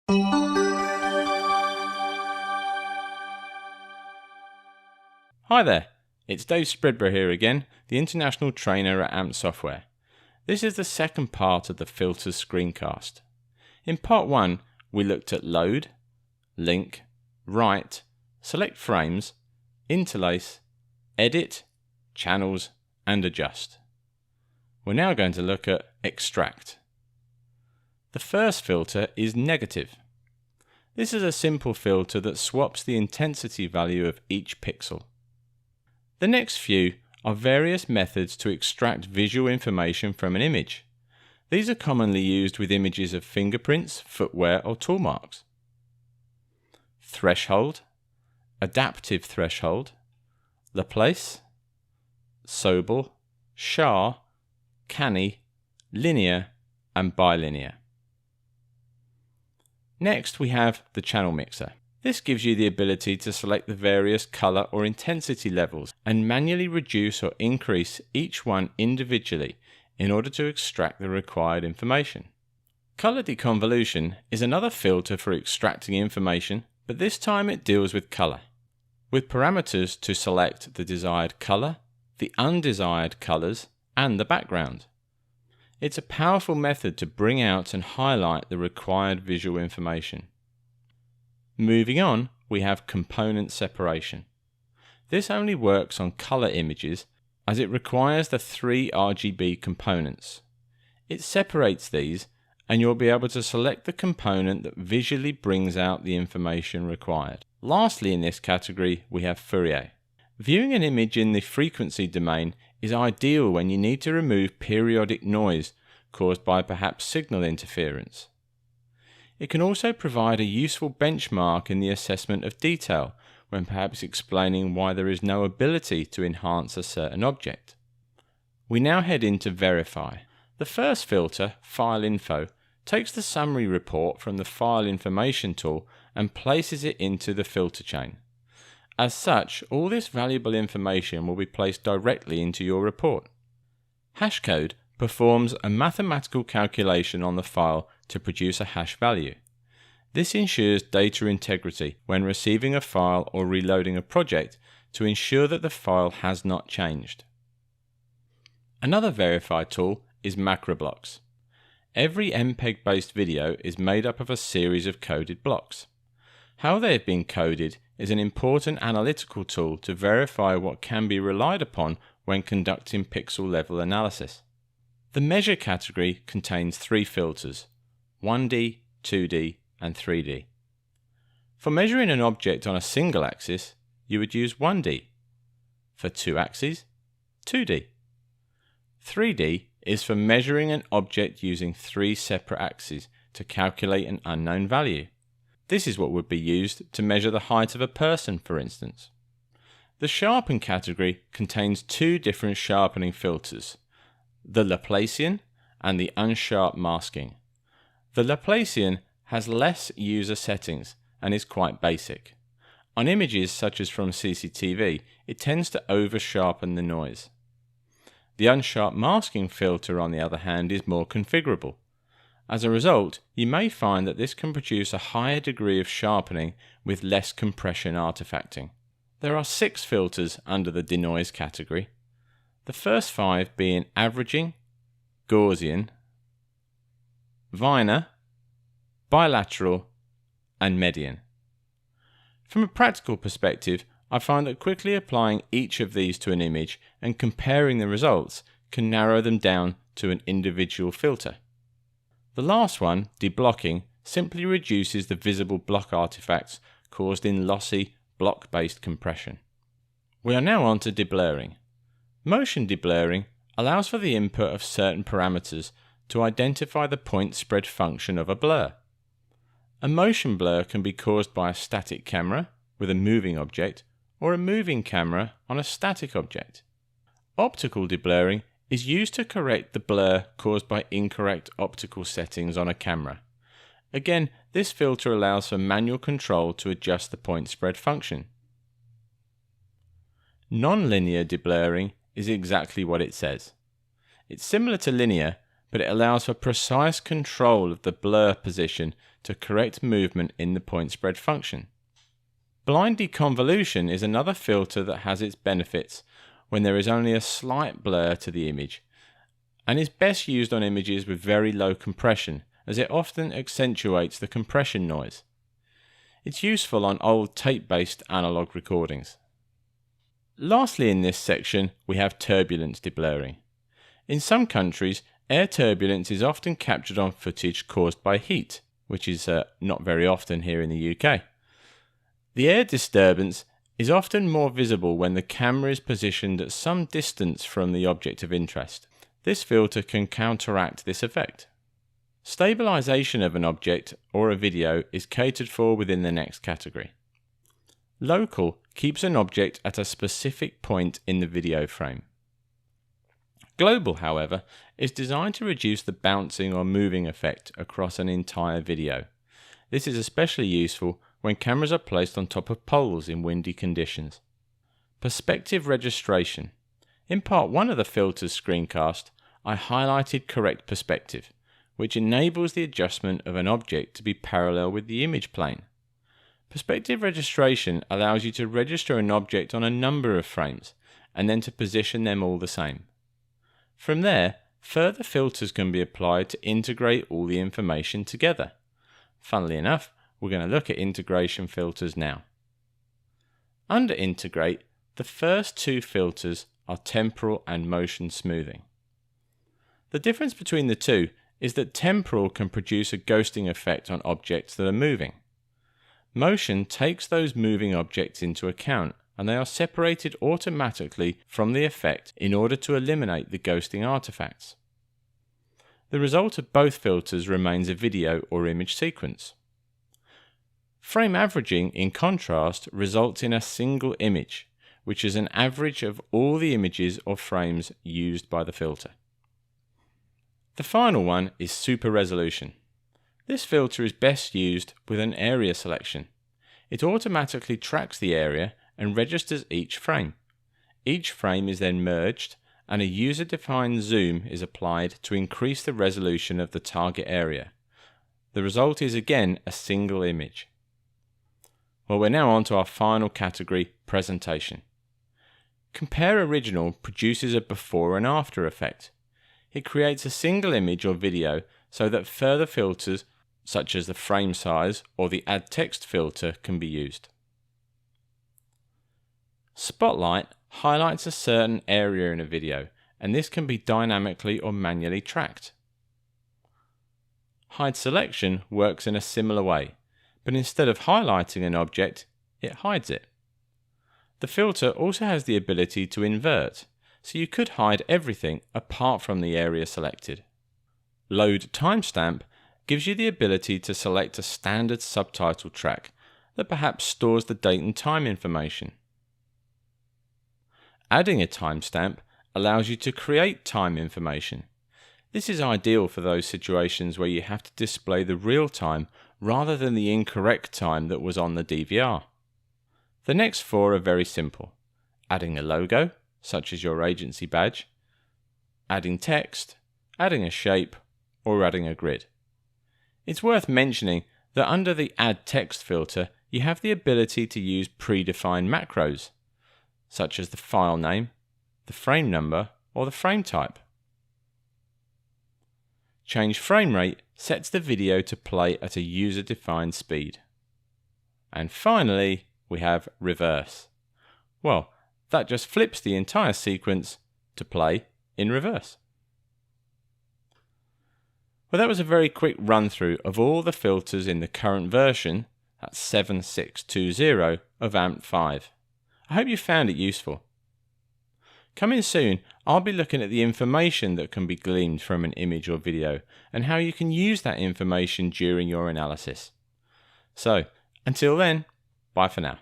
Hi there, it's Dave Spreadborough here again, the International Trainer at AMP Software. This is the second part of the Filters screencast. In part 1, we looked at load, link, write, select frames, interlace, edit, channels, and adjust. We're now going to look at extract. The first filter is negative. This is a simple filter that swaps the intensity value of each pixel. The next few are various methods to extract visual information from an image. These are commonly used with images of fingerprints, footwear, or tool marks. Threshold, adaptive threshold, Laplace, Sobel, Shah, canny, linear, and bilinear. Next we have the channel mixer. This gives you the ability to select the various color or intensity levels and manually reduce or increase each one individually in order to extract the required information. Color deconvolution is another filter for extracting information, but this time it deals with color, with parameters to select the desired color, the undesired colors, and the background. It's a powerful method to bring out and highlight the required visual information. Moving on, we have component separation. This only works on color images as it requires the 3 RGB components. It separates these and you'll be able to select the component that visually brings out the information required. Lastly, in this category, we have Fourier. Viewing an image in the frequency domain is ideal when you need to remove periodic noise caused by perhaps signal interference. It can also provide a useful benchmark in the assessment of detail when perhaps explaining why there is no ability to enhance a certain object. We now head into verify. The first filter, file info, takes the summary report from the file information tool and places it into the filter chain. As such, all this valuable information will be placed directly into your report. Hashcode performs a mathematical calculation on the file to produce a hash value. This ensures data integrity when receiving a file or reloading a project to ensure that the file has not changed. Another verify tool is macro blocks. Every MPEG-based video is made up of a series of coded blocks. How they have been coded is an important analytical tool to verify what can be relied upon when conducting pixel-level analysis. The measure category contains 3 filters, 1D, 2D, and 3D. For measuring an object on a single axis, you would use 1D. For 2 axes, 2D. 3D is for measuring an object using 3 separate axes to calculate an unknown value. This is what would be used to measure the height of a person, for instance. The sharpen category contains 2 different sharpening filters, the Laplacian and the unsharp masking. The Laplacian has less user settings and is quite basic. On images such as from CCTV, it tends to over-sharpen the noise. The unsharp masking filter, on the other hand, is more configurable. As a result, you may find that this can produce a higher degree of sharpening with less compression artifacting. There are 6 filters under the denoise category. The first 5 being averaging, Gaussian, Wiener, bilateral, and median. From a practical perspective, I find that quickly applying each of these to an image and comparing the results can narrow them down to an individual filter. The last one, deblocking, simply reduces the visible block artifacts caused in lossy, block-based compression. We are now on to deblurring. Motion deblurring allows for the input of certain parameters to identify the point spread function of a blur. A motion blur can be caused by a static camera with a moving object or a moving camera on a static object. Optical deblurring is used to correct the blur caused by incorrect optical settings on a camera. Again, this filter allows for manual control to adjust the point spread function. Non-linear deblurring is exactly what it says. It's similar to linear, but it allows for precise control of the blur position to correct movement in the point spread function. Blind deconvolution is another filter that has its benefits when there is only a slight blur to the image, and is best used on images with very low compression, as it often accentuates the compression noise. It's useful on old tape-based analog recordings. Lastly in this section we have turbulence de blaring. In some countries, air turbulence is often captured on footage caused by heat, which is not very often here in the UK. The air disturbance is often more visible when the camera is positioned at some distance from the object of interest. This filter can counteract this effect. Stabilization of an object or a video is catered for within the next category. Local keeps an object at a specific point in the video frame. Global, however, is designed to reduce the bouncing or moving effect across an entire video. This is especially useful when cameras are placed on top of poles in windy conditions. Perspective registration. In part 1 of the filters screencast, I highlighted correct perspective, which enables the adjustment of an object to be parallel with the image plane. Perspective registration allows you to register an object on a number of frames, and then to position them all the same. From there, further filters can be applied to integrate all the information together. Funnily enough, we're going to look at integration filters now. Under Integrate, the first two filters are temporal and motion smoothing. The difference between the two is that temporal can produce a ghosting effect on objects that are moving. Motion takes those moving objects into account, and they are separated automatically from the effect in order to eliminate the ghosting artifacts. The result of both filters remains a video or image sequence. Frame averaging, in contrast, results in a single image, which is an average of all the images or frames used by the filter. The final one is super resolution. This filter is best used with an area selection. It automatically tracks the area and registers each frame. Each frame is then merged, and a user-defined zoom is applied to increase the resolution of the target area. The result is again a single image. Well, we're now on to our final category, presentation. Compare Original produces a before and after effect. It creates a single image or video so that further filters, such as the frame size or the add text filter, can be used. Spotlight highlights a certain area in a video, and this can be dynamically or manually tracked. Hide selection works in a similar way, but instead of highlighting an object, it hides it. The filter also has the ability to invert, so you could hide everything apart from the area selected. Load timestamp gives you the ability to select a standard subtitle track that perhaps stores the date and time information. Adding a timestamp allows you to create time information. This is ideal for those situations where you have to display the real time rather than the incorrect time that was on the DVR. The next four are very simple: adding a logo, such as your agency badge, adding text, adding a shape, or adding a grid. It's worth mentioning that under the Add Text filter, you have the ability to use predefined macros, such as the file name, the frame number, or the frame type. Change frame rate sets the video to play at a user-defined speed. And finally, we have reverse. Well, that just flips the entire sequence to play in reverse. Well, that was a very quick run through of all the filters in the current version, that's 7.6.2.0 of AMP5. I hope you found it useful. Coming soon, I'll be looking at the information that can be gleaned from an image or video and how you can use that information during your analysis. So, until then, bye for now.